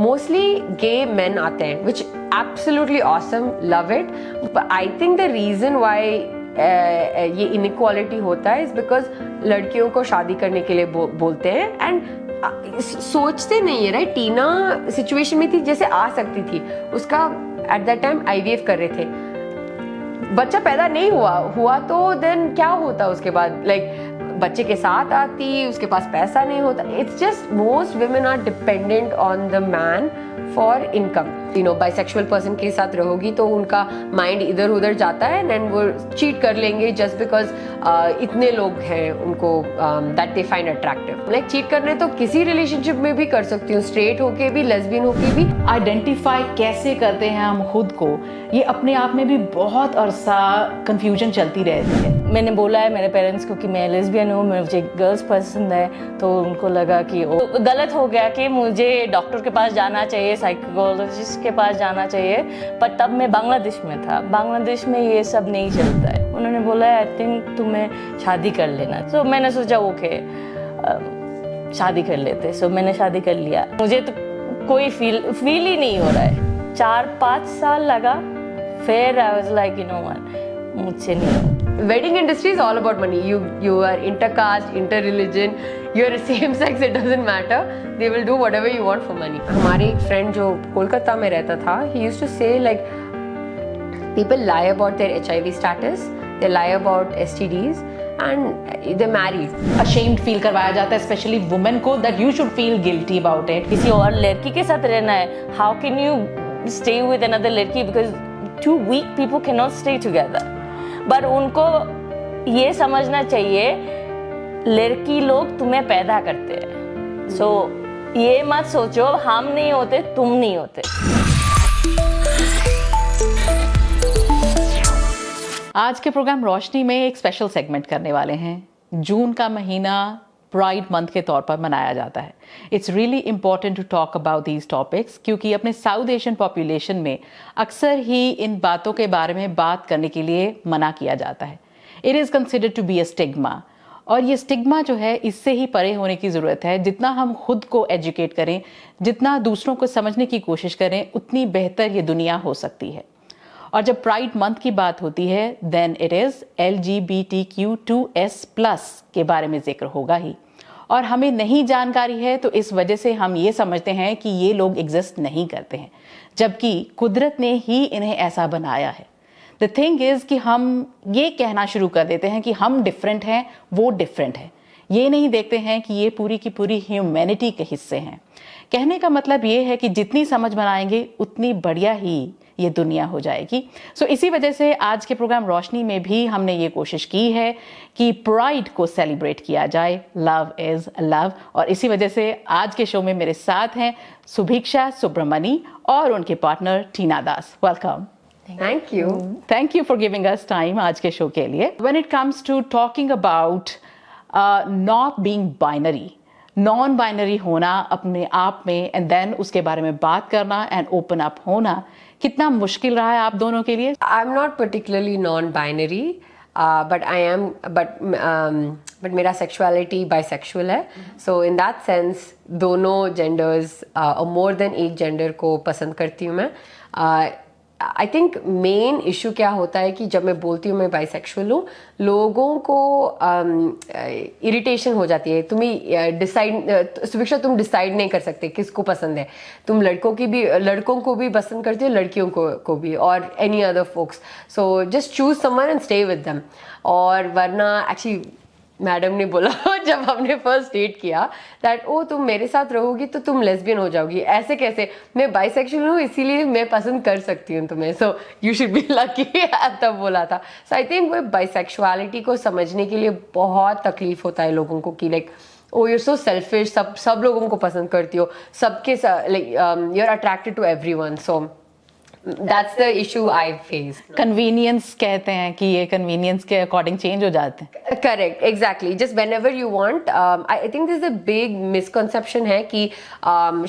Mostly गे men आते हैं, which absolutely awesome, love it. But I think the reason why ये inequality होता है इज बिकॉज लड़कियों को शादी करने के लिए बोलते हैं एंड सोचते नहीं है. राइट, टीना सिचुएशन में थी जैसे आ सकती थी, उसका एट दैट टाइम आईवीएफ कर रहे थे, बच्चा पैदा नहीं हुआ तो देन क्या होता उसके बाद. लाइक बच्चे के साथ आती, उसके पास पैसा नहीं होता. It's just most women are dependent on the man for income. You know, bisexual person के साथ रहोगी तो उनका माइंड इधर उधर जाता है एंड वो चीट कर लेंगे जस्ट बिकॉज इतने लोग हैं उनको that they find attractive. Like cheat करने तो किसी रिलेशनशिप में भी कर सकती हूँ, स्ट्रेट होके भी, लेस्बियन होके भी. आइडेंटिफाई कैसे करते हैं हम खुद को, ये अपने आप में भी बहुत अरसा कंफ्यूजन चलती रहती है. मैंने बोला है मेरे पेरेंट्स को कि मैं लेस्बियन हूँ, मुझे गर्ल्स पसंद है, तो उनको लगा कि वो गलत हो गया कि मुझे डॉक्टर के पास जाना चाहिए, साइकोलॉजिस्ट के पास जाना चाहिए. पर तब मैं बांग्लादेश में था, बांग्लादेश में ये सब नहीं चलता है. उन्होंने बोला आई थिंक तुम्हें शादी कर लेना. तो मैंने सोचा ओके शादी कर लेते. सो मैंने शादी कर लिया. मुझे तो कोई फील ही नहीं हो रहा है. 4-5 साल लगा, फिर I was like you know what, मुझसे नहीं हो. Wedding industry is all about money. You are intercaste, interreligion, you're same sex, it doesn't matter. They will do whatever you want for money. हमारे एक friend जो कोलकाता में रहता था, he used to say like people lie about their HIV status, they lie about STDs and they married. ashamed feel करवाया जाता है specially women को that you should feel guilty about it. किसी और लड़की के साथ रहना है. How can you stay with another लड़की, because two weak people cannot stay together. पर उनको ये समझना चाहिए लड़की लोग तुम्हें पैदा करते हैं. सो ये मत सोचो हम नहीं होते, तुम नहीं होते. आज के प्रोग्राम रोशनी में एक स्पेशल सेगमेंट करने वाले हैं. जून का महीना प्राइड मंथ के तौर पर मनाया जाता है. It's really important to talk about these topics, क्योंकि अपने साउथ एशियन पॉपुलेशन में अक्सर ही इन बातों के बारे में बात करने के लिए मना किया जाता है. It is considered to be a stigma, और ये स्टिग्मा जो है इससे ही परे होने की ज़रूरत है. जितना हम खुद को एजुकेट करें, जितना दूसरों को समझने की कोशिश करें, उतनी बेहतर ये दुनिया हो सकती है. और जब प्राइड मंथ की बात होती है देन इट इज़ LGBTQ2S+ के बारे में जिक्र होगा ही. और हमें नहीं जानकारी है तो इस वजह से हम ये समझते हैं कि ये लोग एग्जिस्ट नहीं करते हैं, जबकि कुदरत ने ही इन्हें ऐसा बनाया है. द थिंग इज़ कि हम ये कहना शुरू कर देते हैं कि हम डिफरेंट हैं, वो डिफरेंट है. ये नहीं देखते हैं कि ये पूरी की पूरी ह्यूमैनिटी के हिस्से हैं. कहने का मतलब ये है कि जितनी समझ बनाएंगे उतनी बढ़िया ही ये दुनिया हो जाएगी. सो इसी वजह से आज के प्रोग्राम रोशनी में भी हमने ये कोशिश की है कि प्राइड को सेलिब्रेट किया जाए. Love is love. और इसी वजह से आज के शो में मेरे साथ हैं सुभिक्षा सुब्रमणी और उनके partner Tina Das. Welcome. Thank you. Thank you for giving us time आज के शो के लिए. When it comes to talking about not being binary, non binary होना अपने आप में, एंड देन उसके बारे में बात करना एंड ओपन अप होना, कितना मुश्किल रहा है आप दोनों के लिए? I am not particularly non binary, but I M but मेरा सेक्सुअलिटी बाइसेक्सुअल है. सो इन दैट सेंस दोनों जेंडर्स और मोर देन एक जेंडर को पसंद करती हूँ मैं. आई थिंक मेन इशू क्या होता है कि जब मैं बोलती हूँ मैं बाइसेक्सुअल हूँ, लोगों को इरिटेशन हो जाती है. तुम्हें सुभिक्षा तुम डिसाइड नहीं कर सकते किसको पसंद है. तुम लड़कों को भी पसंद करते हो, लड़कियों को भी, और any other folks. So just choose someone and stay with them. और वरना एक्चुअली मैडम ने बोला जब हमने फर्स्ट डेट किया दैट ओ तुम मेरे साथ रहोगी तो तुम लेस्बियन हो जाओगी. ऐसे कैसे, मैं बाइसेक्सुअल हूँ इसीलिए मैं पसंद कर सकती हूँ तुम्हें, so you should be lucky, तब बोला था. सो आई थिंक वो बाइसेक्सुअलिटी को समझने के लिए बहुत तकलीफ होता है लोगों को कि like oh you so selfish, सब लोगों को पसंद करती हो, सबके like you are attracted to everyone. So that's the issue I face. Convenience कहते हैं कि ये कन्वीनियंस के अकॉर्डिंग चेंज हो जाते हैं। Correct, exactly. Just whenever you want. I think there's a big misconception है कि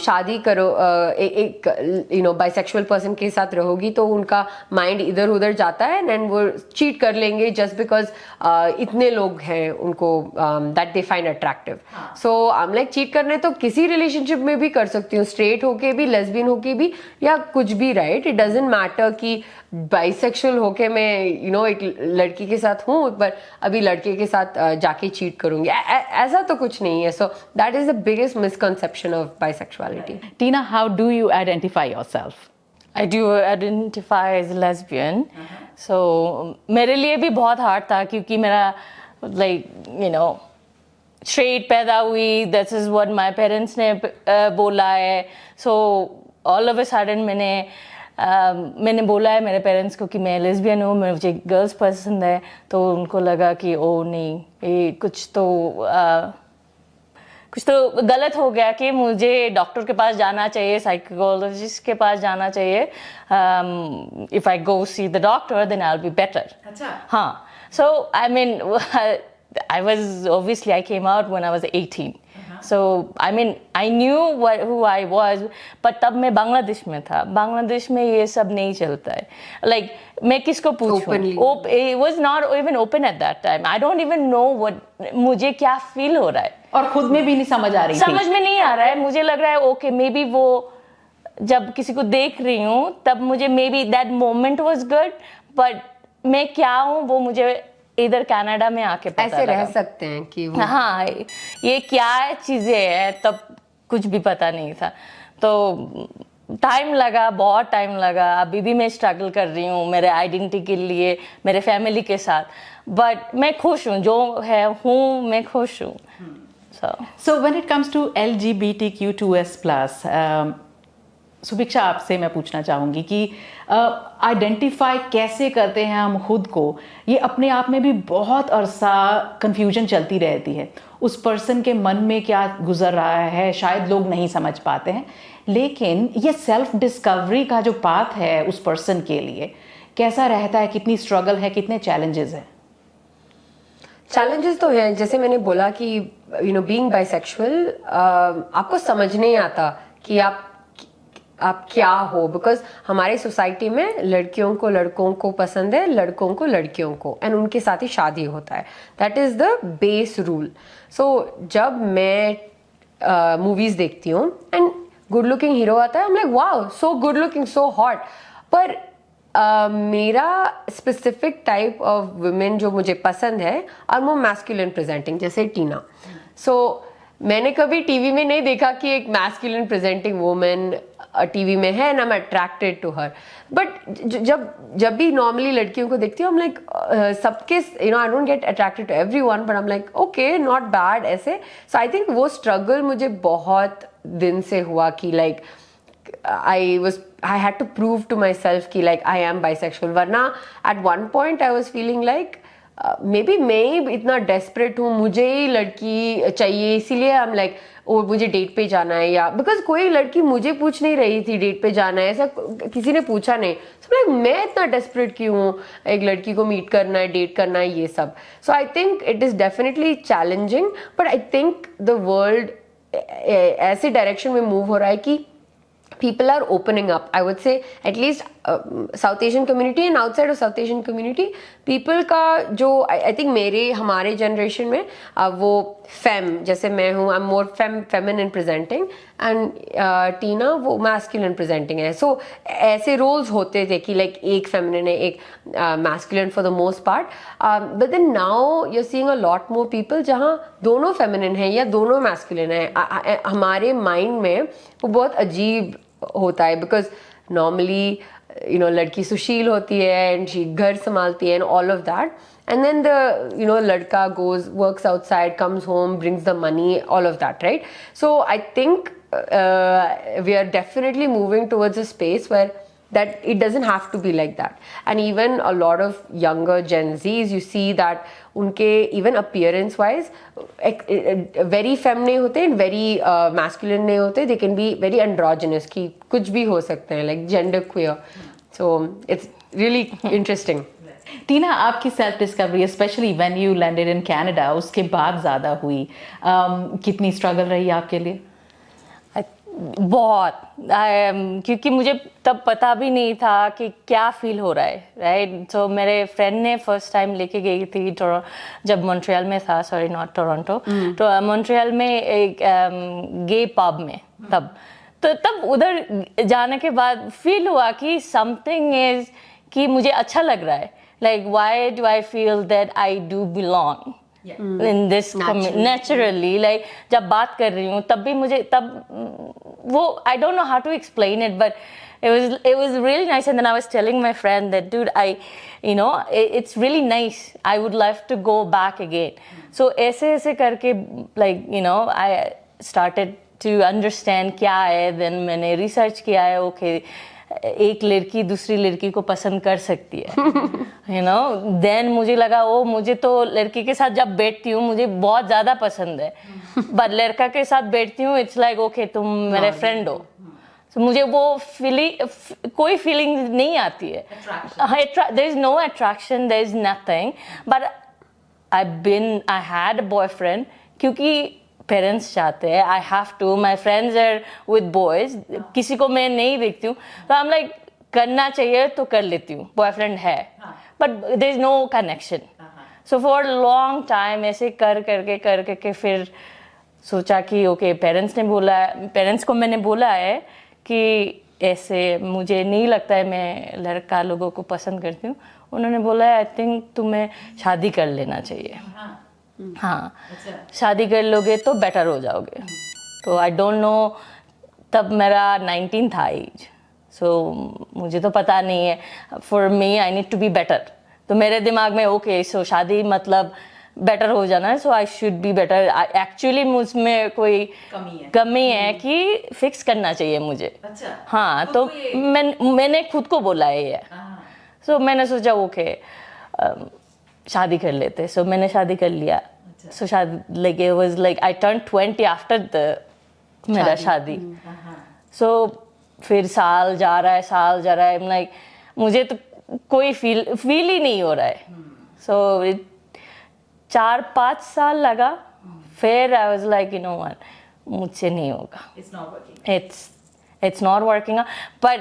शादी करो एक bisexual person के साथ रहोगी तो उनका माइंड इधर उधर जाता है and वो चीट कर लेंगे just because इतने लोग हैं उनको that they find attractive. So I'm like cheat करने तो किसी रिलेशनशिप में भी कर सकती हूँ, स्ट्रेट होके भी, लेस्बियन होके भी, या कुछ भी, राइट? इट डजंट मैटर कि बाइसेक्सुअल होके मैं एक लड़की के साथ हूँ पर अभी लड़के के साथ जाके चीट करूंगी, ऐसा तो कुछ नहीं है. So that is the biggest misconception of bisexuality. Tina, how do you identify yourself? I do identify as lesbian. So मेरे लिए भी बहुत हार्ड था क्योंकि मेरा स्ट्रेट पैदा हुई, this is what my parents ने बोला है. So all of a sudden मैंने बोला है मेरे पेरेंट्स को कि मैं लेस्बियन हूँ, मुझे गर्ल्स पसंद है. तो उनको लगा कि ओ नहीं, ये कुछ तो गलत हो गया कि मुझे डॉक्टर के पास जाना चाहिए, साइकोलॉजिस्ट के पास जाना चाहिए. If I go see the doctor then I will be better. हाँ, so I mean I was obviously I came out when I was 18. So I mean I knew who I was, but तब मैं बांग्लादेश में था. बांग्लादेश में ये सब नहीं चलता है. Like मैं किसको पूछूं? It was not even open at that time. I don't even know what मुझे क्या फील हो रहा है. और खुद में भी नहीं समझ आ रही थी. समझ में नहीं आ रहा है. मुझे लग रहा है ओके मे बी वो जब किसी को देख रही हूँ तब मुझे may be that moment was good, but मैं क्या हूँ वो मुझे इधर कनाडा में आके पता ऐसे रह सकते हैं कि हाँ ये क्या चीजें हैं, तब कुछ भी पता नहीं था. तो टाइम लगा, बहुत टाइम लगा. अभी भी मैं स्ट्रगल कर रही हूँ मेरे आइडेंटिटी के लिए, मेरे फैमिली के साथ, बट मैं खुश हूँ जो है हूँ, मैं खुश हूँ. So when it comes to LGBTQ2S+, Subhiksha आपसे मैं पूछना चाहूँगी कि आइडेंटिफाई कैसे करते हैं हम खुद को. ये अपने आप में भी बहुत अरसा कन्फ्यूजन चलती रहती है. उस पर्सन के मन में क्या गुजर रहा है शायद लोग नहीं समझ पाते हैं, लेकिन ये सेल्फ डिस्कवरी का जो पाथ है उस पर्सन के लिए कैसा रहता है, कितनी स्ट्रगल है, कितने चैलेंजेस हैं? चैलेंजेस तो हैं, जैसे मैंने बोला कि बीइंग बाइसेक्सुअल आपको समझ नहीं आता कि आप क्या हो, बिकॉज हमारे सोसाइटी में लड़कियों को लड़कों को पसंद है, लड़कों को लड़कियों को, एंड उनके साथ ही शादी होता है. That is the base rule. So जब मैं मूवीज देखती हूँ एंड गुड लुकिंग हीरो आता है, आई am like wow so good looking, so hot. पर मेरा स्पेसिफिक टाइप ऑफ वुमेन जो मुझे पसंद है और वो मैस्कुलिन प्रेजेंटिंग, जैसे टीना. सो मैंने कभी टीवी में नहीं देखा कि एक मैस्कुलिन प्रेजेंटिंग वुमेन टीवी में है and I am attracted to her. But जब भी नॉर्मली लड़कियों को देखती हूँ, I'm like सबके I don't get attracted to everyone, but I am like okay not bad ऐसे. सो आई थिंक वो स्ट्रगल मुझे बहुत दिन से हुआ कि like I had to prove to myself कि like I am bisexual. वरना at one point I was feeling like maybe मैं ही इतना desperate हूँ, मुझे ही लड़की चाहिए, इसीलिए I'm like ओ मुझे डेट पे जाना है, या बिकॉज कोई लड़की मुझे पूछ नहीं रही थी डेट पे जाना है, ऐसा किसी ने पूछा नहीं. सो लाइक मैं इतना डेस्परेट क्यों हूँ एक लड़की को मीट करना है, डेट करना है, ये सब. So I think it is definitely challenging, but I think the world ऐसे डायरेक्शन में मूव हो रहा है कि people are opening up. I would say at least South Asian community and outside of South Asian community, people का जो I think हमारे generation में वो femme, जैसे मैं हूँ I'm more feminine presenting and टीना वो masculine presenting है. So ऐसे roles होते थे कि like एक feminine है, एक masculine for the most part. But then now you're seeing a lot more people जहाँ दोनों feminine है या दोनों masculine है. हमारे mind में वो बहुत अजीब होता है, बिकॉज नॉर्मली लड़की सुशील होती है एंड शी घर संभालती है and all of that, and then the लड़का goes works outside, comes home, brings the money, all of that, right? So I think we are definitely moving towards a space where that it doesn't have to be like that. And even a lot of younger Gen Zs, you see that उनके even appearance wise very feminine होते हैं, very masculine नहीं होते, they can be very androgynous, कि कुछ भी हो सकते हैं, like gender queer. So it's really interesting. टीना, आपकी self discovery specially when you landed in Canada उसके बाद ज़्यादा हुई, कितनी स्ट्रगल रही आपके लिए? बहुत क्योंकि मुझे तब पता भी नहीं था कि क्या फील हो रहा है, राइट? सो मेरे फ्रेंड ने फर्स्ट टाइम लेके गई थी जब मॉन्ट्रियल में था, सॉरी नॉट टोरंटो, तो मॉन्ट्रियल में एक गे पब में, तब उधर जाने के बाद फील हुआ कि समथिंग इज, कि मुझे अच्छा लग रहा है, like why do I feel that I do belong in this naturally, like जब बात कर रही हूँ तब भी मुझे वो I don't know how to explain it, but it was really nice. And then I was telling my friend that, dude, it's really nice, I would love to go back again. So ऐसे करके I started to understand क्या है, then मैंने research किया है, okay, एक लड़की दूसरी लड़की को पसंद कर सकती है, देन मुझे लगा मुझे तो लड़की के साथ जब बैठती हूँ मुझे बहुत ज्यादा पसंद है, बट लड़का के साथ बैठती हूँ इट्स लाइक ओके तुम मेरे फ्रेंड हो, तो मुझे वो कोई फीलिंग नहीं आती है, there is no attraction, there is nothing, but I had a boyfriend क्योंकि पेरेंट्स चाहते हैं, I have to, my friends are with boys, किसी को मैं नहीं देखती हूँ तो आई एम लाइक करना चाहिए तो कर लेती हूँ, बॉयफ्रेंड है, but there is no connection. So for long time ऐसे कर करके फिर सोचा कि ओके पेरेंट्स को मैंने बोला है कि ऐसे मुझे नहीं लगता है मैं लड़का लोगों को पसंद करती हूँ. उन्होंने बोला आई थिंक तुम्हें शादी कर लेना चाहिए. हाँ, शादी कर लोगे तो बेटर हो जाओगे. तो आई डोंट नो, तब मेरा 19 था एज, सो मुझे तो पता नहीं है. For me I need to be better. तो मेरे दिमाग में ओके सो शादी मतलब बेटर हो जाना है, so I should be better. Actually मुझमें कोई कमी है कि फिक्स करना चाहिए मुझे. हाँ, तो मैंने खुद को बोला है ये. सो मैंने सोचा ओके शादी कर लेते. सो मैंने शादी कर लिया. सो शादी like it was like I turn 20 after मेरा शादी. सो फिर साल जा रहा है, लाइक मुझे तो कोई फील ही नहीं हो रहा है. सो 4-5 साल लगा, फिर आई वाज लाइक मुझसे नहीं होगा, इट्स नॉट वर्किंग. बट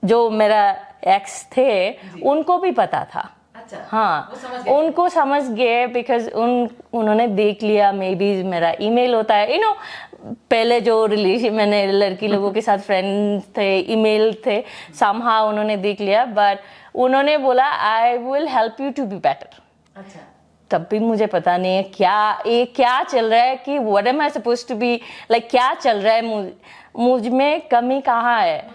जो मेरा एक्स थे उनको भी पता था. हाँ, उनको समझ गए बिकॉज उन्होंने देख लिया, मे बी मेरा ईमेल होता है, पहले जो रिलेशन मैंने लड़की लोगों के साथ फ्रेंड थे, ईमेल थे, समहाउ उन्होंने देख लिया. बट उन्होंने बोला I will help you to be better. तब भी मुझे पता नहीं है क्या चल रहा है, कि what am I supposed to be, like क्या चल रहा है, मुझ में कमी कहाँ है,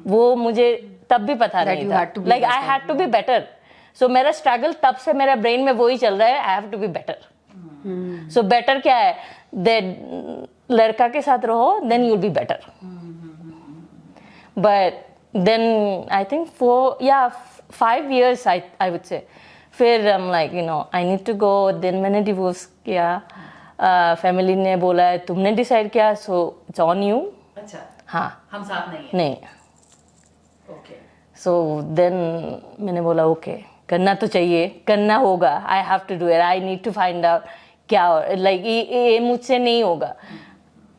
वो मुझे तब भी पता नहीं था. Like I had to be better. So मेरा स्ट्रगल तब से मेरा ब्रेन में वही चल रहा है, I have to be better. So better क्या है, लड़का के साथ रहो then you will be better. But then I think 5 years I would say, फिर like I need to go. Then मैंने डिवोर्स किया. फैमिली ने बोला तुमने डिसाइड किया, सो इट्स ऑन यू. हाँ, हम साथ नहीं. सो देन मैंने बोला ओके करना तो चाहिए, करना होगा, I have to do it, I need to find out क्या, लाइक ये मुझसे नहीं होगा.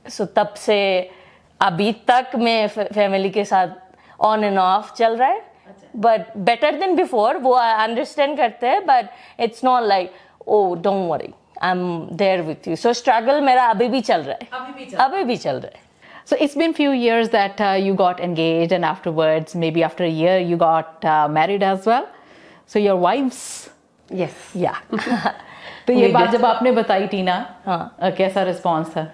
सो तब से अभी तक मैं फैमिली के साथ ऑन एंड ऑफ चल रहा है, बट बेटर देन बिफोर. वो अंडरस्टैंड करते हैं, but it's not like oh don't worry I am there with you. So struggle मेरा अभी भी चल रहा है, अभी भी चल रहा है. So it's been few years that you got engaged, and afterwards, maybe after a year, you got married as well. So your wives? Yes. Yeah. तो ये बात जब आपने बताई टीना, हाँ, कैसा रिस्पॉन्स था?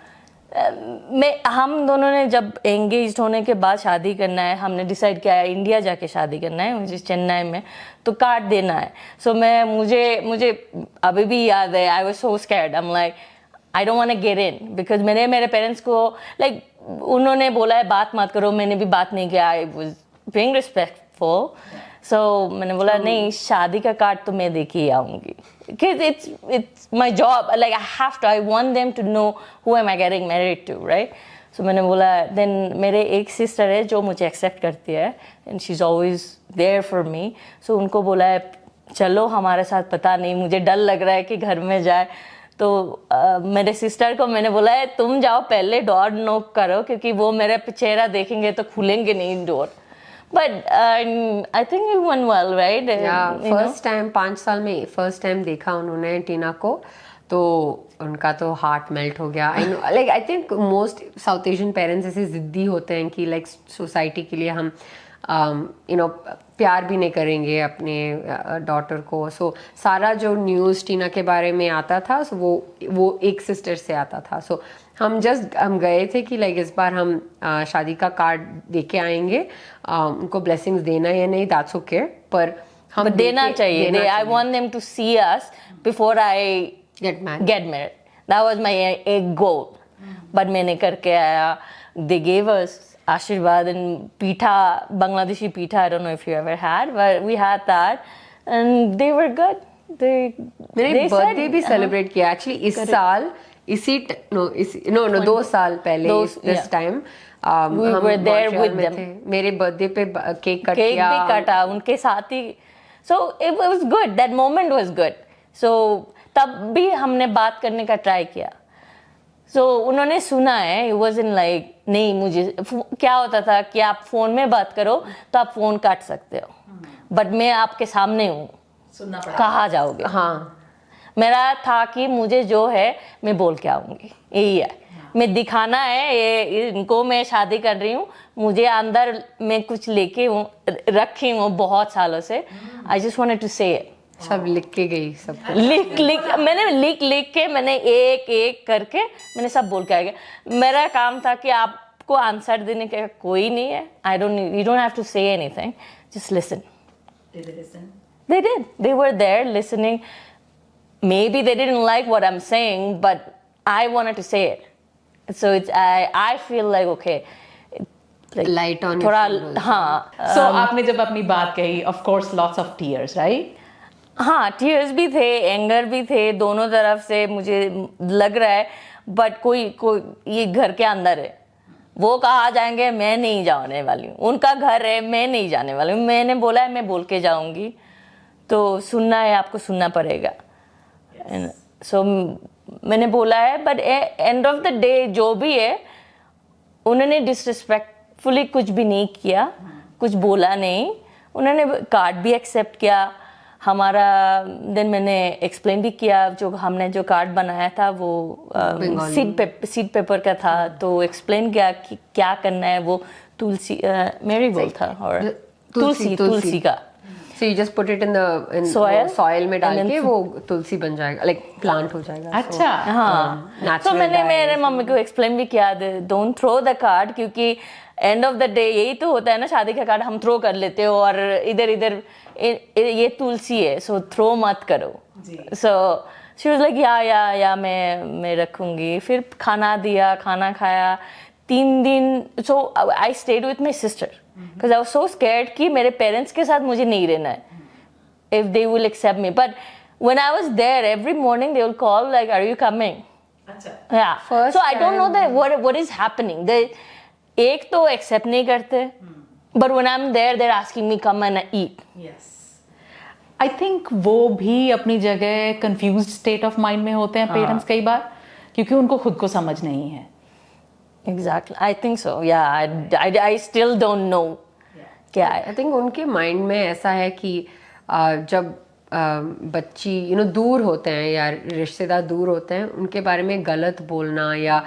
हम दोनों ने जब एंगेज होने के बाद शादी करना है, हमने डिसाइड किया है इंडिया जाके शादी करना है, मुझे चेन्नई में, तो कार्ड देना है. सो मुझे अभी भी याद है, I was so scared. I am like I don't want to get in, because मेरे पेरेंट्स को लाइक उन्होंने बोला है बात मत करो, मैंने भी बात नहीं किया. I was being respectful. So मैंने बोला नहीं, शादी का कार्ड तो मैं देके ही आऊंगी, because it's my job, like I have to, I want them to know who am I getting married to, right? सो मैंने बोला देन मेरे एक सिस्टर है जो मुझे एक्सेप्ट करती है and she is always there for me. So उनको बोला है चलो हमारे साथ, पता नहीं मुझे डर लग रहा है कि घर में जाए. तो मेरे सिस्टर को मैंने बोला है तुम जाओ पहले डोर नॉक करो, क्योंकि वो मेरा चेहरा देखेंगे तो खुलेंगे नहीं door. But I think you one well right. First time 5 साल में फर्स्ट टाइम देखा उन्होंने टीना को, तो उनका तो हार्ट मेल्ट हो गया. I know, like I think most south Asian parents ऐसे जिद्दी होते हैं कि लाइक सोसाइटी के लिए हम यू नो प्यार भी नहीं करेंगे अपने डॉटर को. सो सारा जो न्यूज़ टीना के बारे में आता था, सो वो एक सिस्टर से आता था. सो हम गए थे कि लाइक इस बार हम शादी का कार्ड दे के आएंगे, उनको ब्लेसिंग्स देना या नहीं दैट्स ओके, पर हम देना चाहिए. I want them to see us before I get married. That was my एक गोल. बट मैंने करके आया. दे गेव अस आशीर्वाद and pita, Bangladeshi pita. I don't know if you ever had, but we had that and they were good. मैंने birthday भी celebrate किया actually इस साल, इसी नो 2 साल पहले this time we were there with them. मेरे बर्थडे पे केक कट केक किया, भी काटा उनके साथ ही. So it was good. That moment was good. So तब भी हमने बात करने का ट्राई किया. So उन्होंने सुना है. It wasn't like नहीं, मुझे क्या होता था कि आप फोन में बात करो तो आप फोन काट सकते हो, बट मैं आपके सामने हूँ, कहाँ जाओगे. हाँ, मेरा था कि मुझे जो है मैं बोल के आऊंगी, यही है. मैं दिखाना है ये इनको मैं शादी कर रही हूँ, मुझे अंदर मैं कुछ लेके रखी हूँ बहुत सालों से. आई जस्ट वांटेड टू से इट. सब लिख के गई, सब मैंने लिख के मैंने एक एक करके मैंने सब बोल के आ गया. मेरा काम था कि आपको आंसर देने का कोई नहीं है. You don't have to say anything, just listen. Did they listen? They did. They were there listening. Maybe they didn't like what I'm saying, but I wanted to say it. So I feel like okay, like Light on your थोड़ा shoulders. हाँ. So आपने जब अपनी बात कही, of course lots of tears, right? हाँ, tears भी थे, एंगर भी थे, दोनों तरफ से मुझे लग रहा है. बट कोई ये घर के अंदर है, वो कहाँ जाएंगे, मैं नहीं जाने वाली हूँ. उनका घर है, मैं नहीं जाने वाली हूँ. मैंने बोला है मैं बोल के जाऊंगी, तो सुनना है आपको, सुनना पड़ेगा. सो मैंने बोला है. But end of the day जो भी है, उन्होंने डिसरिस्पेक्टफुली कुछ भी नहीं किया, कुछ बोला नहीं. उन्होंने कार्ड भी एक्सेप्ट किया हमारा. देन मैंने एक्सप्लेन भी किया, जो हमने जो कार्ड बनाया था वो सीड पेपर का था, तो एक्सप्लेन किया कि क्या करना है. वो तुलसी मेरीगोल्ड था और तुलसी का. So you just put it in soil में डाल के वो तुलसी बन जाएगा, like plant हो जाएगा. अच्छा. हाँ. तो मैंने मेरे मम्मी को एक्सप्लेन भी किया, डोंट थ्रो द कार्ड, क्योंकि एंड ऑफ द डे यही तो होता है ना, शादी का कार्ड हम थ्रो कर लेते हो और इधर ये तुलसी है, सो थ्रो मत करो. सो शी वाज लाइक या मैं रखूंगी. फिर खाना दिया, खाना खाया. 3 दिन. So I stayed with my sister because I was so scared कि मेरे पेरेंट्स के साथ मुझे नहीं रहना है, if they will accept me. But when I was there every morning they will call like are you coming. अच्छा. Yeah so I don't know that what is happening. They एक तो एक्सेप्ट नहीं करते, but when I am there they are asking me come and eat. Yes. I think वो भी अपनी जगह confused state of mind में होते हैं पेरेंट्स कई बार, क्योंकि उनको खुद को समझ नहीं है. Exactly, I think so. Yeah, I still don't know. क्या है. आई थिंक उनके माइंड में ऐसा है कि जब बच्ची दूर होते हैं या रिश्तेदार दूर होते हैं, उनके बारे में गलत बोलना या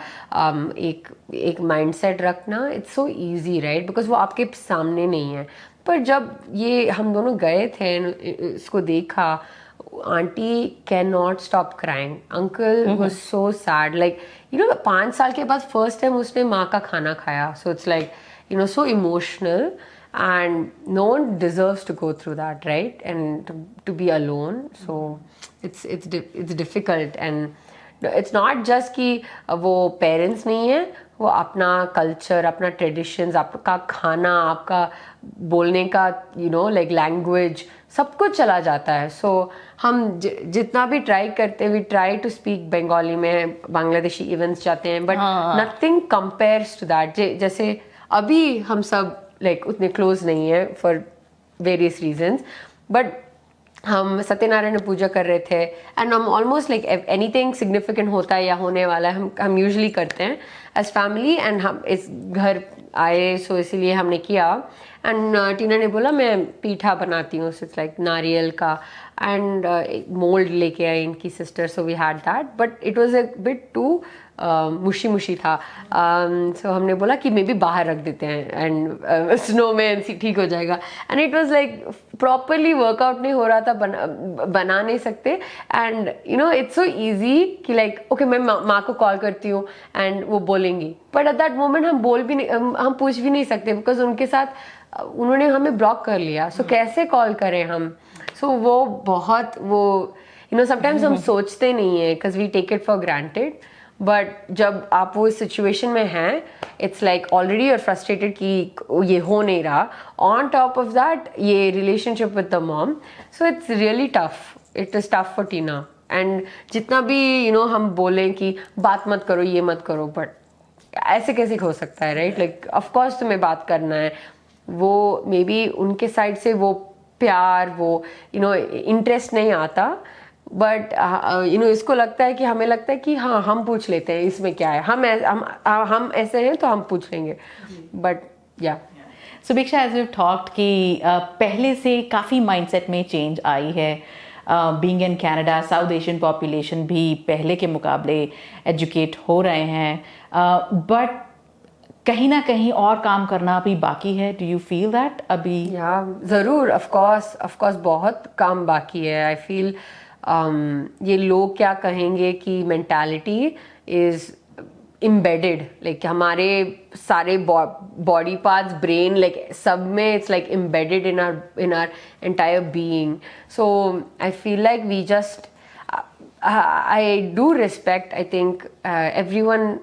एक माइंडसेट रखना, it's so easy right, because वो आपके सामने नहीं है. पर जब ये हम दोनों गए थे, इसको देखा, aunty can not stop crying. Uncle was so sad, like 5 साल के बाद फर्स्ट टाइम उसने माँ का खाना खाया. So it's like so emotional, and no one deserves to go through that, right? And to be alone, so it's difficult. And it's not just कि वो parents नहीं है, वो अपना कल्चर, अपना ट्रेडिशंस, आपका खाना, आपका बोलने का लाइक लैंग्वेज, सब कुछ चला जाता है. सो हम जितना भी ट्राई करते, we try to speak Bengali में, बांग्लादेशी इवेंट्स जाते हैं, but nothing compares to that. जैसे अभी हम सब लाइक उतने क्लोज नहीं है फॉर वेरियस रीजंस, बट हम सत्यनारायण पूजा कर रहे थे एंड हम ऑलमोस्ट लाइक एनीथिंग सिग्निफिकेंट होता है या होने वाला है, हम यूजुअली करते हैं एज फैमिली. एंड हम इस घर आए, सो इसीलिए हमने किया. एंड टीना ने बोला मैं पीठा बनाती हूँ, सो इट्स लाइक नारियल का, एंड मोल्ड लेके आई इनकी sister, so we had that, but it was a bit too mushy mushy था. सो हमने बोला कि मे बी बाहर रख देते हैं एंड स्नो में ठीक हो जाएगा. And it was like properly workout नहीं हो रहा था, बना नहीं सकते. एंड इट्स सो ईजी कि लाइक ओके मैं माँ को कॉल करती हूँ एंड वो बोलेंगी, बट एट दैट मोमेंट हम बोल भी नहीं, हम पूछ भी नहीं सकते, बिकॉज उनके साथ उन्होंने हमें ब्लॉक कर लिया. सो कैसे कॉल करें हम? सो वो बहुत वो समटाइम्स हम सोचते नहीं है because we take it for granted, but जब आप वो इस सिचुएशन में हैं, it's like already your frustrated कि ये हो नहीं रहा, ऑन टॉप ऑफ दैट ये relationship with the mom. So it's really tough, it is tough for Tina. And जितना भी हम बोलें कि बात मत करो, ये मत करो, बट ऐसे कैसे हो सकता है, राइट? लाइक ऑफ कोर्स तुम्हें बात करना है. वो मे बी उनके साइड से वो प्यार, वो इंटरेस्ट नहीं आता, बट इसको लगता है कि हमें लगता है कि हाँ हम पूछ लेते हैं, इसमें क्या है, हम ऐसे हैं तो हम पूछ लेंगे, बट या. सुभिक्षा, एज यू टॉक्ड कि पहले से काफ़ी माइंडसेट में चेंज आई है. Being in Canada, south Asian population भी पहले के मुकाबले एजुकेट हो रहे हैं, बट कहीं ना कहीं और काम करना भी बाकी है. डू यू फील दैट अभी? या ज़रूर, ऑफ कोर्स बहुत काम बाकी है. आई फील ये लोग क्या कहेंगे कि मेंटालिटी इज embedded, like हमारे सारे बॉडी पार्ट्स, ब्रेन, लाइक सब में it's like embedded in our entire being. So I feel like we just I do respect, I think everyone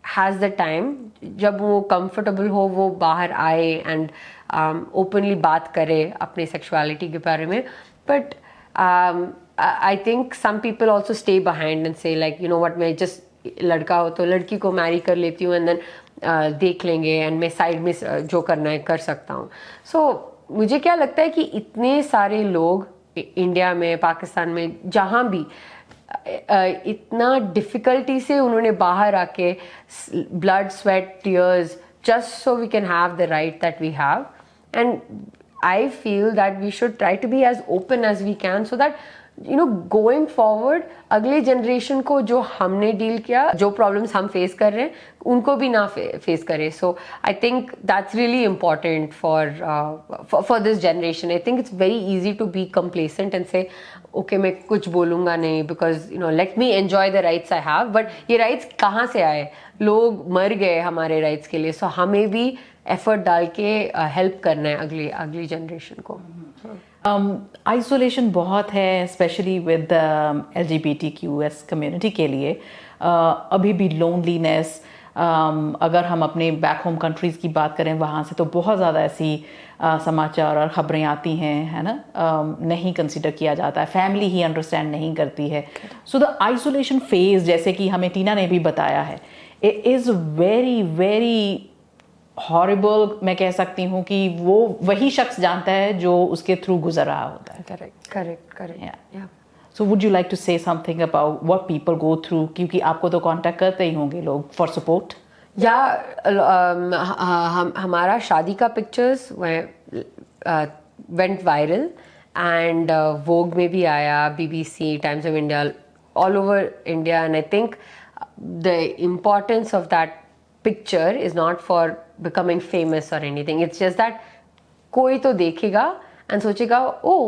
has the time, जब वो comfortable हो वो बाहर आए एंड ओपनली बात करे अपने सेक्सुअलिटी के बारे में. But I think some people also stay behind and say like, you know what, मैं just लड़का हो तो लड़की को मैरी कर लेती हूँ एंड देन देख लेंगे एंड मैं साइड में जो करना है कर सकता हूँ. सो मुझे क्या लगता है कि इतने सारे लोग इंडिया में, पाकिस्तान में, जहाँ भी इतना डिफ़िकल्टी से उन्होंने बाहर आके blood, sweat, tears, just so we can have the right that we have. And I feel that we should try to be as open as we can, so that going forward अगले generation को जो हमने deal किया, जो problems हम face कर रहे हैं, उनको भी ना फेस करें. So I think that's really important for this generation. I think it's very easy to be complacent and say okay मैं कुछ बोलूँगा नहीं, because let me enjoy the rights I have. But ये राइट्स कहाँ से आए? लोग मर गए हमारे राइट्स के लिए. सो हमें भी एफर्ट डाल के हेल्प करना है अगली जनरेशन को. आइसोलेशन बहुत है, स्पेशली विद LGBTQS कम्युनिटी के लिए. अभी भी लोनलीनेस, अगर हम अपने बैक होम कंट्रीज़ की बात करें, वहाँ से तो बहुत ज़्यादा ऐसी समाचार और ख़बरें आती हैं, है ना, नहीं कंसिडर किया जाता है, फैमिली ही अंडरस्टैंड नहीं करती है. सो द आइसोलेशन फेज, जैसे कि हमें टीना ने भी बताया है, it is very very horrible. मैं कह सकती हूँ कि वो वही शख्स जानता है जो उसके थ्रू गुजर रहा होता है. Correct. So would you like to say something about what people go through, क्योंकि आपको तो कांटेक्ट करते ही होंगे लोग फॉर सपोर्ट. या हमारा शादी का पिक्चर्स वेंट वायरल एंड वोग में भी आया, BBC, times of India, all over India. And I think the importance of that picture is not for becoming famous or anything. It's just that कोई तो देखेगा and सोचेगा oh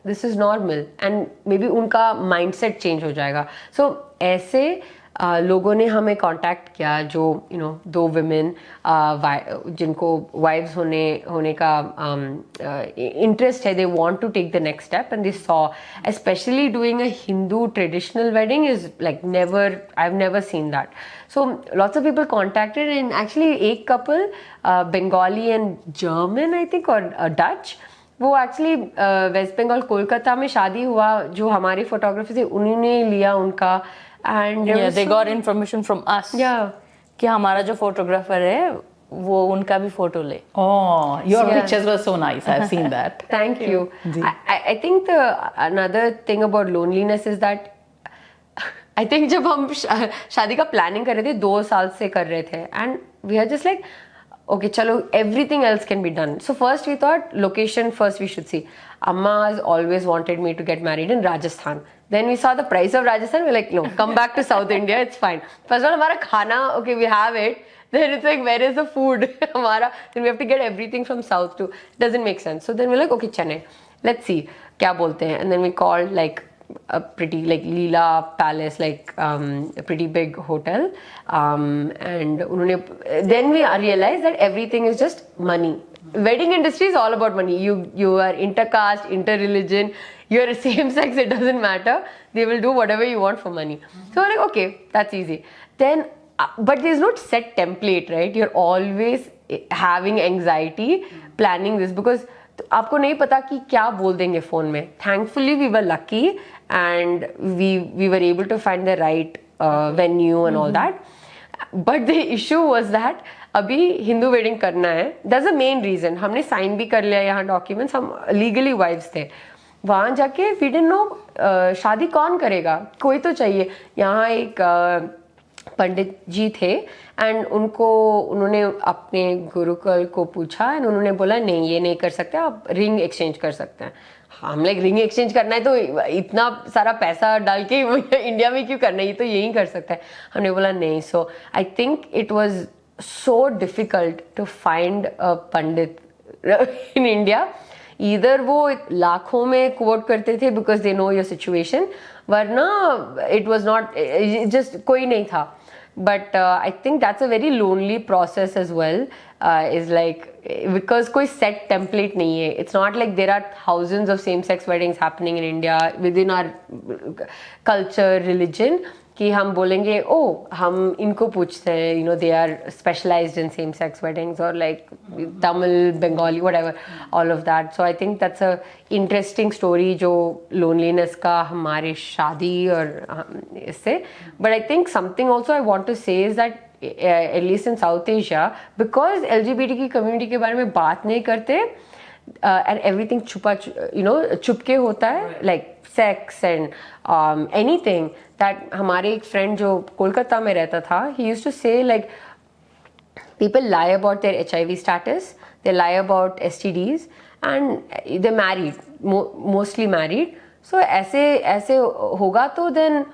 this is normal, and maybe उनका mindset change हो जाएगा. So ऐसे लोगों ने हमें कांटेक्ट किया, जो दो विमेन जिनको वाइफ्स होने का इंटरेस्ट है, they want to take the next step and they saw specially doing a Hindu traditional wedding is like never, I have never seen that. So lots of people contacted, and actually एक couple, Bengali and German I think, or Dutch, वो actually waste Bengal Kolkata में शादी हुआ, जो हमारे photography से उन्होंने लिया उनका, and they got information from us कि हमारा जो फोटोग्राफर है वो उनका भी फोटो ले. Oh, your pictures were so nice. I've seen that. Thank you. I think the another thing about loneliness is that I think जब हम शादी का प्लानिंग कर रहे थे, 2 साल से कर रहे थे, and we are just like okay, chalo, everything else can be done. So first we thought location first we should see. Amma has always wanted me to get married in Rajasthan. Then we saw the price of Rajasthan. We're like, no, come back to South India. It's fine. First of all, हमारा खाना, okay, we have it. Then it's like, where is the food? हमारा, then we have to get everything from South too. Doesn't make sense. So then we're like, okay, Chennai. Let's see. क्या बोलते हैं? And then we called like a pretty like Leela Palace, like a pretty big hotel, and then we realized that everything is just money. Wedding industry is all about money. You are intercaste, interreligion, you are same sex, it doesn't matter. They will do whatever you want for money. So we're like, okay, that's easy. Then but there's no set template, right? You're always having anxiety planning this, because आपको नहीं पता कि क्या बोल देंगे phone में. Thankfully we were lucky and we were able to find the right venue and all that. But the issue was that अभी Hindu wedding करना है. That's the main reason. हमने साइन भी कर लिया यहाँ डॉक्यूमेंट्स, हम लीगली वाइफ्स थे. वहाँ जाके we didn't know शादी कौन करेगा, कोई तो चाहिए. यहाँ एक पंडित जी थे, एंड उन्होंने अपने गुरुकुल को पूछा, एंड उन्होंने बोला नहीं, ये नहीं कर सकते, आप रिंग एक्सचेंज कर सकते हैं. हम लाइक रिंग एक्सचेंज करना है तो इतना सारा पैसा डाल के इंडिया में क्यों करना है, ये तो यही कर सकता है. हमने बोला नहीं. So I think it was so difficult to find a pandit in India. इधर वो लाखों में कोट करते थे because they know your situation, वरना इट वाज नॉट, जस्ट कोई नहीं था. But I think that's a very lonely process as well, is like, because कोई set template नहीं है. It's not like there are thousands of same-sex weddings happening in India within our culture, religion, कि हम बोलेंगे हम इनको पूछते हैं, they are specialized in same-sex weddings, or like Tamil, Bengali, whatever, all of that. So I think that's a interesting story जो loneliness का हमारे शादी और इससे. But I think something also I want to say is that at least in South Asia, because LGBTQ community के बारे में बात नहीं करते, and everything छुपके होता है, like sex and anything, that हमारे एक friend जो कोलकाता में रहता था, he used to say like people lie about their HIV status, they lie about STDs, and they're married, mostly married. So ऐसे होगा तो then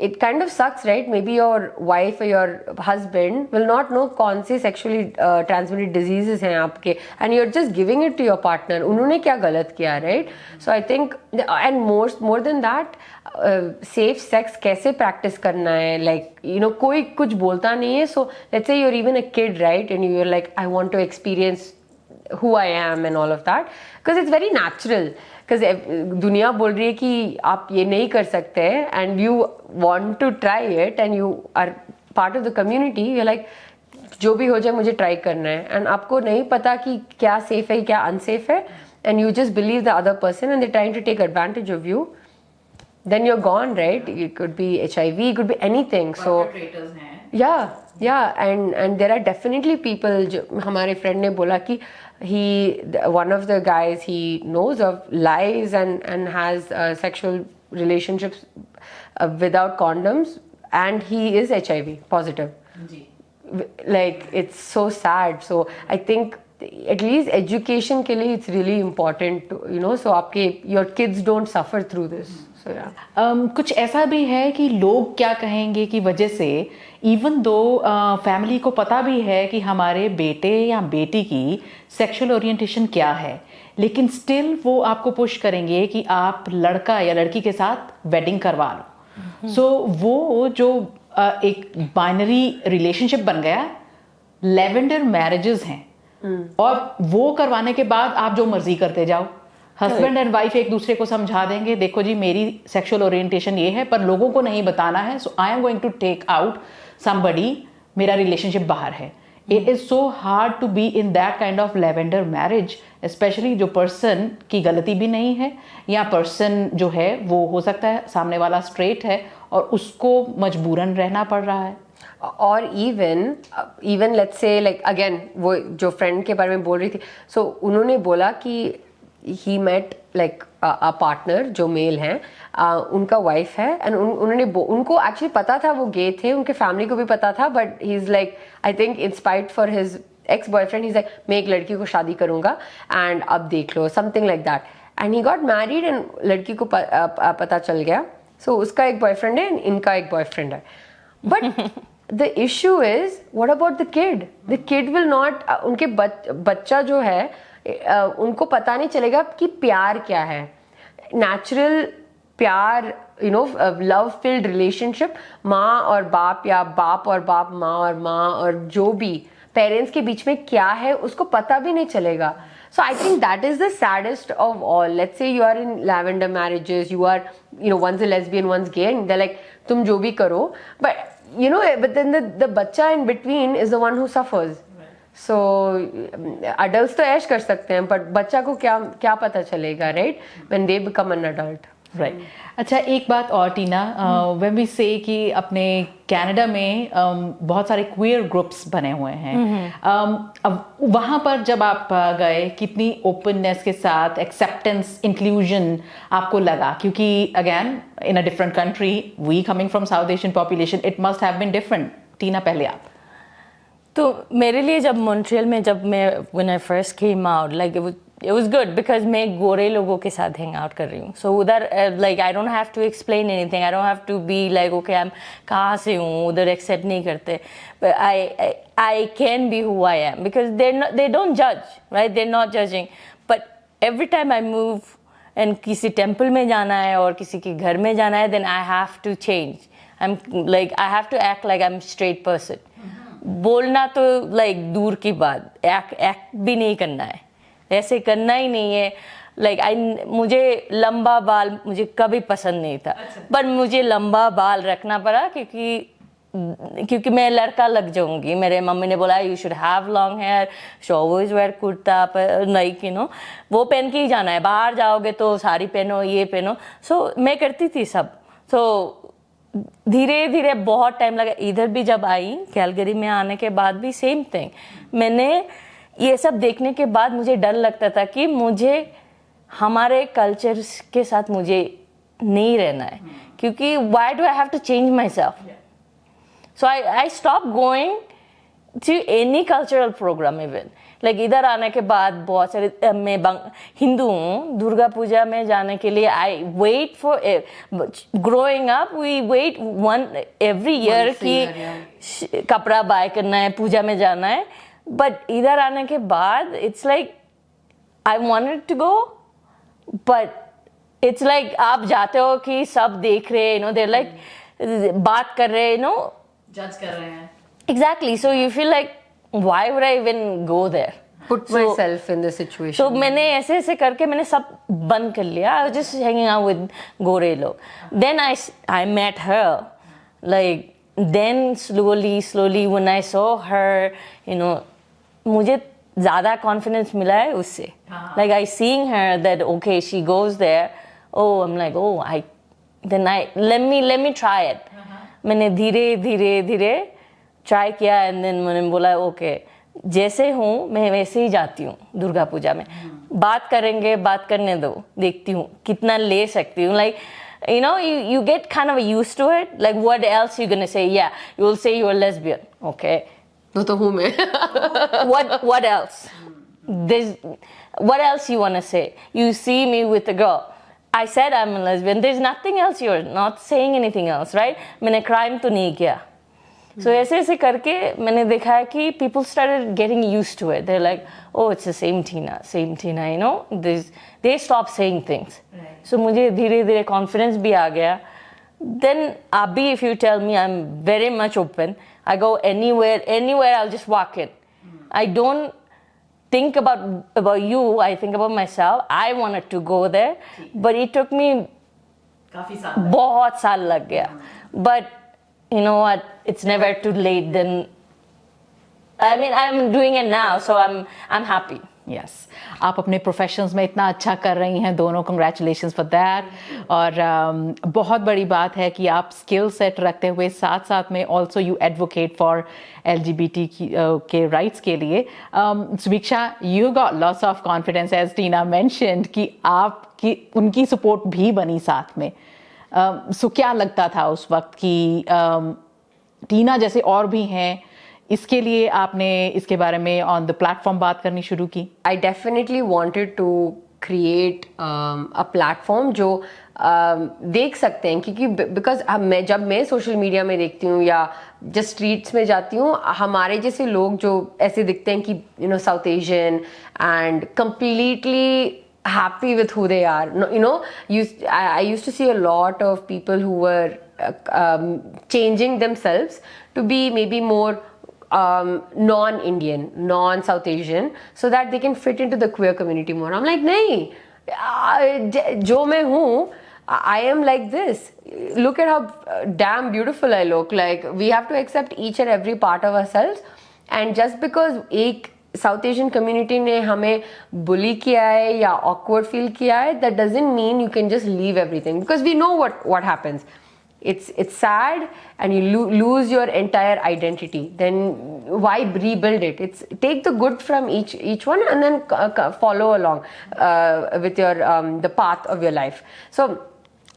it kind of sucks, right? Maybe your wife or your husband will not know कौन से sexually transmitted diseases हैं आपके, and you're just giving it to your partner. उन्होंने क्या गलत किया, right? So I think, and more than that, safe sex कैसे practice करना है, like कोई कुछ बोलता नहीं है. So let's say you're even a kid, right? And you're like, I want to experience who I am and all of that, because it's very natural. Because दुनिया बोल रही है कि आप ये नहीं कर सकते, and you want to try it, and you are part of the community, you're like, जो भी हो जाए मुझे ट्राई करना है, and आपको नहीं पता कि क्या सेफ है क्या अनसेफ है, and you just believe the other person and they're trying to take advantage of you, then you're gone, right? It could be HIV, it could be anything. So yeah, and there are definitely people. हमारे friend ने बोला कि one of the guys he knows of lies and has sexual relationships without condoms, and he is HIV positive. Like, it's so sad. So I think at least education के लिए it's really important to, so your kids don't suffer through this. So yeah. कुछ ऐसा भी है कि लोग क्या कहेंगे की वजह से, इवन दो फैमिली को पता भी है कि हमारे बेटे या बेटी की सेक्सुअल ओरिएंटेशन क्या है, लेकिन स्टिल वो आपको पुश करेंगे कि आप लड़का या लड़की के साथ वेडिंग करवा लो. सो वो जो एक बाइनरी रिलेशनशिप बन गया, लेवेंडर मैरिजेस हैं और वो करवाने के बाद आप जो मर्जी करते जाओ। हस्बैंड एंड वाइफ एक दूसरे को समझा देंगे, देखो जी मेरी सेक्सुअल ओरिएंटेशन ये है, पर लोगों को नहीं बताना है, so I am going to take out somebody, मेरा रिलेशनशिप बाहर है। It is so hard to be in that kind of lavender marriage, specially जो पर्सन की गलती भी नहीं है, या पर्सन जो है वो हो सकता है सामने वाला स्ट्रेट है और उसको मजबूरन रहना पड़ रहा है। और even let's say like again वो जो फ्रेंड के बारे में बोल रही थी, सो उन्होंने बोला कि he met like a partner जो मेल हैं, उनका वाइफ है, एंड उनको एक्चुअली पता था वो गे थे, उनके फैमिली को भी पता था, but he is like I think inspired for his ex boyfriend, he is like मैं एक लड़की को शादी करूंगा एंड अब देख लो, something like that, and he got married and लड़की को पता चल गया, सो उसका एक बॉयफ्रेंड है, इनका एक बॉयफ्रेंड है, but the issue is what about the kid? The kid will not उनके बच्चा जो है उनको पता नहीं चलेगा कि प्यार क्या है, नेचुरल प्यार, you know, love field relationship माँ और बाप या बाप और बाप, माँ और माँ और जो भी पेरेंट्स के बीच में क्या है उसको पता भी नहीं चलेगा. So I think that is the saddest of all. Let's say you are in lavender marriages, you are, you know, one's a lesbian, one's gay, and they're like, तुम जो भी करो, but then the बच्चा in between is the one who suffers. So adults तो ऐश कर सकते हैं, but बच्चा को क्या पता चलेगा, right? When they become an adult. Right. अच्छा, एक बात और टीना, व्हेन वी से कि अपने कनाडा में बहुत सारे क्वियर ग्रुप्स बने हुए हैं, अब वहाँ पर जब आप गए कितनी ओपननेस के साथ एक्सेप्टेंस इंक्लूजन आपको लगा? क्योंकि again in a different country, we coming from South Asian population, it must have been different. Tina, पहले आप. तो मेरे लिए जब मॉन्ट्रियल में जब मैं when I first came out, like it was good because मैं गोरे लोगों के साथ hang out कर रही हूँ. So उधर like I don't have to explain anything. I don't have to be like okay I'm कहाँ से हूँ, उधर accept नहीं करते. But I can be who I am because they don't judge, right? They're not judging. But every time I move and किसी temple में जाना है और किसी के घर में जाना है, then I have to change. I'm like I have to act like I'm straight person. बोलना तो like दूर की बात, act भी नहीं करना है, ऐसे करना ही नहीं है. लाइक मुझे लंबा बाल मुझे कभी पसंद नहीं था, पर मुझे लंबा बाल रखना पड़ा क्योंकि मैं लड़का लग जाऊंगी. मेरे मम्मी ने बोला you should have long hair, so always wear kurta, like you know वो पहन के ही जाना है, बाहर जाओगे तो साड़ी पहनो, ये पहनो. सो मैं करती थी सब. सो धीरे धीरे बहुत टाइम लगा. इधर भी जब आई कैलगरी में आने के बाद भी सेम थिंग. मैंने ये सब देखने के बाद मुझे डर लगता था कि मुझे हमारे कल्चर के साथ मुझे नहीं रहना है, क्योंकि why do I have to change myself. So I stop going to any cultural program. Even like इधर आने के बाद बहुत सारे, मैं हिंदू हूँ, दुर्गा पूजा में जाने के लिए I wait for, growing up we wait one every year कि कपड़ा बाय करना है, पूजा में जाना है. बट इधर आने के बाद it's like I wanted to go, but it's like आप जाते हो कि सब देख रहे हैं, यू नो, देयर लाइक बात कर रहे हैं, यू नो, जज कर रहे हैं. Exactly. So you feel like why would I even go there, Put myself in the situation. तो मैंने ऐसे ऐसे करके मैंने सब बंद कर लिया. I was just hanging out with गोरे लोग. Then I met her, like then slowly when I saw her, you know, मुझे ज़्यादा कॉन्फिडेंस मिला है उससे. Like I seeing her that okay she goes there, oh I am like oh I then I let me try it. मैंने धीरे धीरे धीरे try किया एंड देन मैंने बोला ओके जैसे हूँ मैं वैसे ही जाती हूँ दुर्गा पूजा में. बात करेंगे, बात करने दो, देखती हूँ कितना ले सकती हूँ. Like you know, you get kind of used to it. Like what else you gonna say? Yeah, you will say you're lesbian. Okay. वो तो हूँ मैं. What else? What else you wanna say? You see me with a girl. I said I'm a lesbian. There's nothing else. You're not saying anything else, right? मैंने crime तो नहीं किया. So ऐसे ऐसे करके मैंने देखा है कि people started getting used to it. They're like, oh, it's the same Tina, you know. They stop saying things. Right. So मुझे धीरे धीरे confidence भी आ गया. then Abhi, if you tell me, I'm very much open. I go anywhere, I'll just walk in. I don't think about you, I think about myself. I wanted to go there, but it took me बहुत साल लग गया. But you know what, it's never too late. Then I mean, I'm doing it now, so I'm happy. Yes आप अपने professions में इतना अच्छा कर रही हैं दोनों, कंग्रेचुलेशंस फॉर दैट. और बहुत बड़ी बात है कि आप स्किल सेट रखते हुए साथ साथ में also you advocate for LGBT के राइट्स के लिए. Suviksha, you got lots of confidence as Tina mentioned कि आपकी उनकी सपोर्ट भी बनी साथ में. सो क्या लगता था उस वक्त कि टीना जैसे और भी हैं, इसके लिए आपने इसके बारे में ऑन द प्लेटफॉर्म बात करनी शुरू की? I definitely wanted to create a platform जो देख सकते हैं, क्योंकि बिकॉज जब मैं सोशल मीडिया में देखती हूँ या जस्ट स्ट्रीट्स में जाती हूँ, हमारे जैसे लोग जो ऐसे दिखते हैं कि you know south Asian and completely happy with who they are. No, you know, I used to see a lot of people who were changing themselves to be maybe more non-Indian, non-South Asian, so that they can fit into the queer community more. I'm like, nahi, jo main hu, I am like this. Look at how damn beautiful I look. Like, we have to accept each and every part of ourselves. And just because एक south Asian community ने हमें बुली किया है या awkward feel किया है, that doesn't mean you can just leave everything, because we know what happens. It's sad and you lose your entire identity. Then why rebuild it? It's take the good from each one and then follow along with your the path of your life. So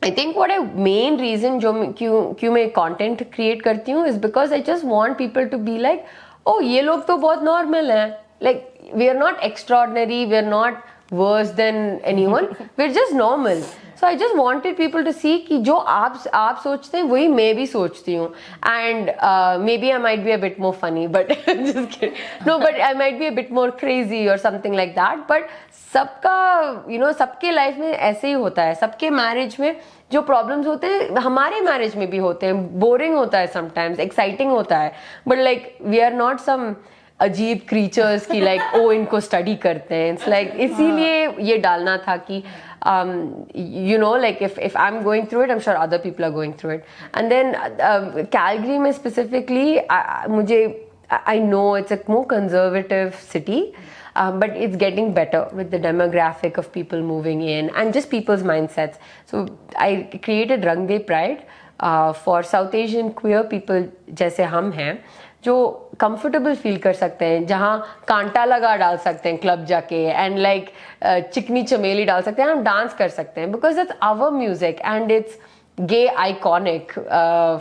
I think what a main reason जो क्यों मैं content create करती हूँ is because I just want people to be like, oh ये लोग तो बहुत normal हैं. Like, we are not extraordinary, we are not worse than anyone. We're just normal. So I just wanted people to see कि जो आप सोचते हैं वही मैं भी सोचती हूँ. And maybe I might be a bit more funny, but just kidding. No, but I might be a bit more crazy or something like that. But सबका you know सबके लाइफ में ऐसे ही होता है. सबके मैरिज में जो प्रॉब्लम्स होते हैं हमारे मैरिज में भी होते हैं. बोरिंग होता है समटाइम्स, एक्साइटिंग होता है, but like we are not some अजीब क्रीचर्स की लाइक ओ इनको स्टडी करते हैं. इट्स लाइक इसीलिए ये डालना था कि you know, like if I'm going through it, I'm sure other people are going through it. And then Calgary में specifically, I know it's a more conservative city, but it's getting better with the demographic of people moving in and just people's mindsets. So I created Rang De Pride for South Asian queer people जैसे हम हैं, जो comfortable feel कर सकते हैं, जहाँ कांटा लगा डाल सकते हैं क्लब जाके एंड लाइक चिकनी चमेली डाल सकते हैं, हम डांस कर सकते हैं, because it's our music and it's gay iconic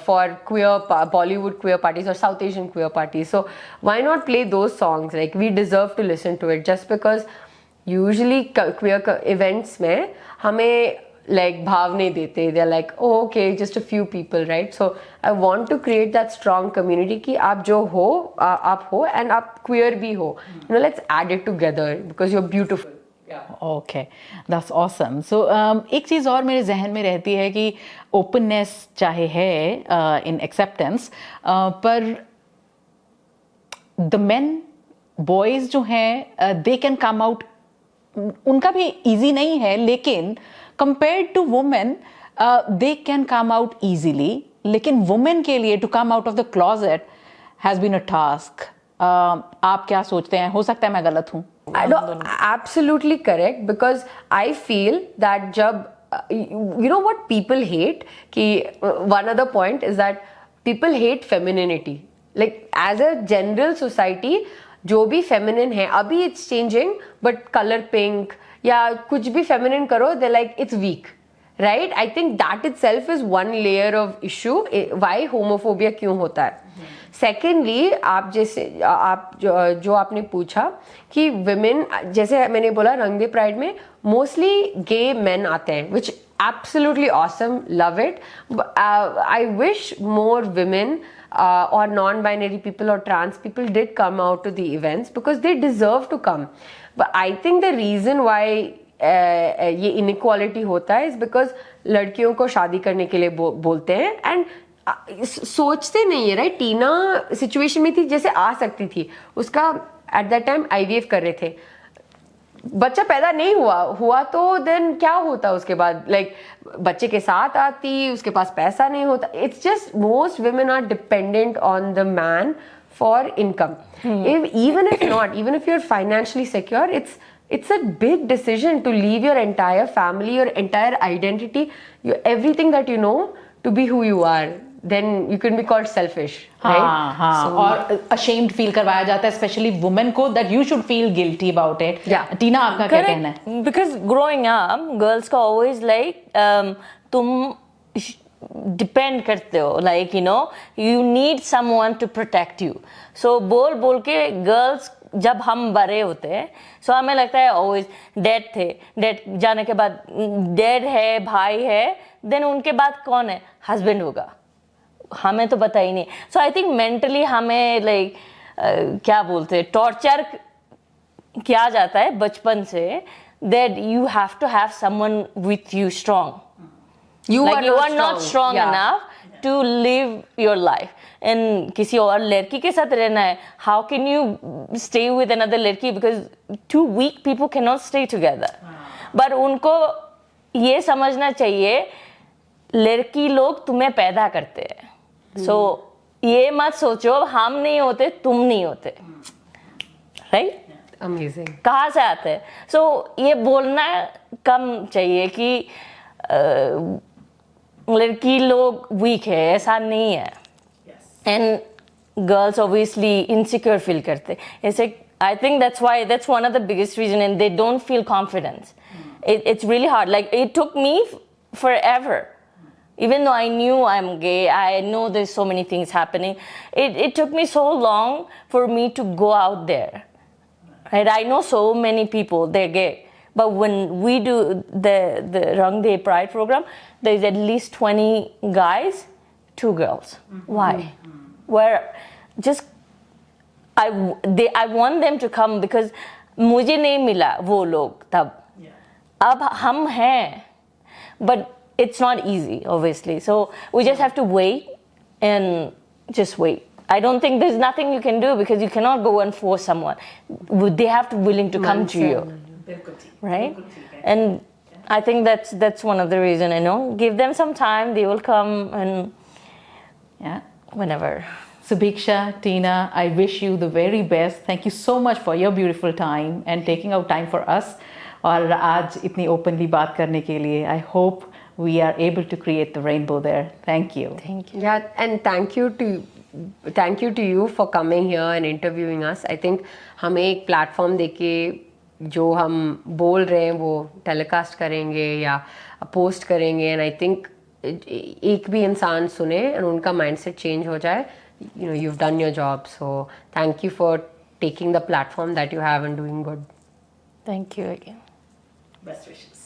for queer Bollywood queer parties और South Asian queer parties. So why not play those songs? Like we deserve to listen to it, just because usually queer events में हमें like भाव नहीं देते. they're like, oh okay, just a few people, right? So I want to create that strong community कि आप जो हो आप हो and आप queer भी हो. You know, let's add it together because you're beautiful. Okay, that's awesome. So एक चीज़ और मेरे जहन में रहती है कि openness चाहे है in acceptance, पर the men, boys जो हैं they can come out, उनका भी easy नहीं है, लेकिन compared to women they can come out easily. लेकिन women के लिए to come out of the closet has been a task. आप क्या सोचते हैं? हो सकता है मैं गलत हूँ. Absolutely correct, because I feel that जब you know what people hate, कि one other point is that people hate femininity. Like as a general society, जो भी feminine है, अभी it's changing, but color pink या कुछ भी feminine करो, they're like it's weak, right? I think that itself is one layer of issue. Why homophobia क्यों होता है? Secondly, आप जैसे जो आपने पूछा कि women, जैसे मैंने बोला रंग दे प्राइड में mostly gay men आते हैं, which absolutely awesome, love it. I wish more women or non-binary people or trans people did come out to the events because they deserve to come. But I think the reason why ये inequality होता है is because लड़कियों को शादी करने के लिए बोलते हैं एंड सोचते नहीं है राइट। टीना सिचुएशन में थी जैसे आ सकती थी, उसका एट दैट टाइम आईवीएफ कर रहे थे, बच्चा पैदा नहीं हुआ तो देन क्या होता उसके बाद, लाइक बच्चे के साथ आती, उसके पास पैसा नहीं होता। It's just most women are dependent on the man for income. Even if you're financially secure, it's a big decision to leave your entire family, your entire identity, everything that you know to be who you are. Then you can be called selfish, right? हाँ, और ashamed feel करवाया जाता है specially women को, that you should feel guilty about it. Yeah. टीना आपका क्या कहना है? Because growing up, girls का always like तुम डिपेंड करते हो, like you know you need someone to protect you. So बोल के गर्ल्स जब हम बड़े होते हैं so हमें लगता है always डैड जाने के बाद डैड है, भाई है, देन उनके बाद कौन है, हस्बैंड होगा, हमें तो पता ही नहीं। सो आई थिंक मेंटली हमें लाइक क्या बोलते हैं, टॉर्चर किया जाता है बचपन से, that you have to have someone with you strong, you are not strong enough to live your life. And किसी और लड़की के साथ रहना है, how can you stay with another लड़की, because two weak people cannot stay together. But उनको ये समझना चाहिए लड़की लोग तुम्हें पैदा करते हैं, so ये मत सोचो हम नहीं होते तुम नहीं होते, राइट? Amazing. कहाँ से आते हैं? so ये बोलना कम चाहिए कि लड़की लोग वीक है, ऐसा नहीं है। And girls obviously insecure feel करते, ऐसे I think that's one of the biggest reason, and they don't feel confidence. It's really hard, like it took me forever, even though I knew I'm gay, I know there's so many things happening, it took me so long for me to go out there, right? I know so many people, they're gay, but when we do the Rang De Pride program, there's at least 20 guys, 2 girls. Why? Where just I want them to come because मुझे नहीं मिला वो लोग तब, अब हम हैं, but it's not easy obviously, so we just have to wait and just wait. I don't think there's nothing you can do because you cannot go and force someone. They have to willing to come to you, right? And I think that's one of the reason, you know, give them some time, they will come, and whenever. Subhiksha, Tina, I wish you the very best. Thank you so much for your beautiful time and taking out time for us. और आज इतनी openly बात करने के लिए, I hope we are able to create the rainbow there. Thank you. Thank you. Yeah, and thank you to you for coming here and interviewing us. I think हमें एक platform देके जो हम बोल रहे हैं वो टेलीकास्ट करेंगे या पोस्ट करेंगे, एंड आई थिंक एक भी इंसान सुने और उनका माइंडसेट चेंज हो जाए, you know, you've done your job. So thank you for taking the platform that you have and doing good. Thank you again. Best wishes.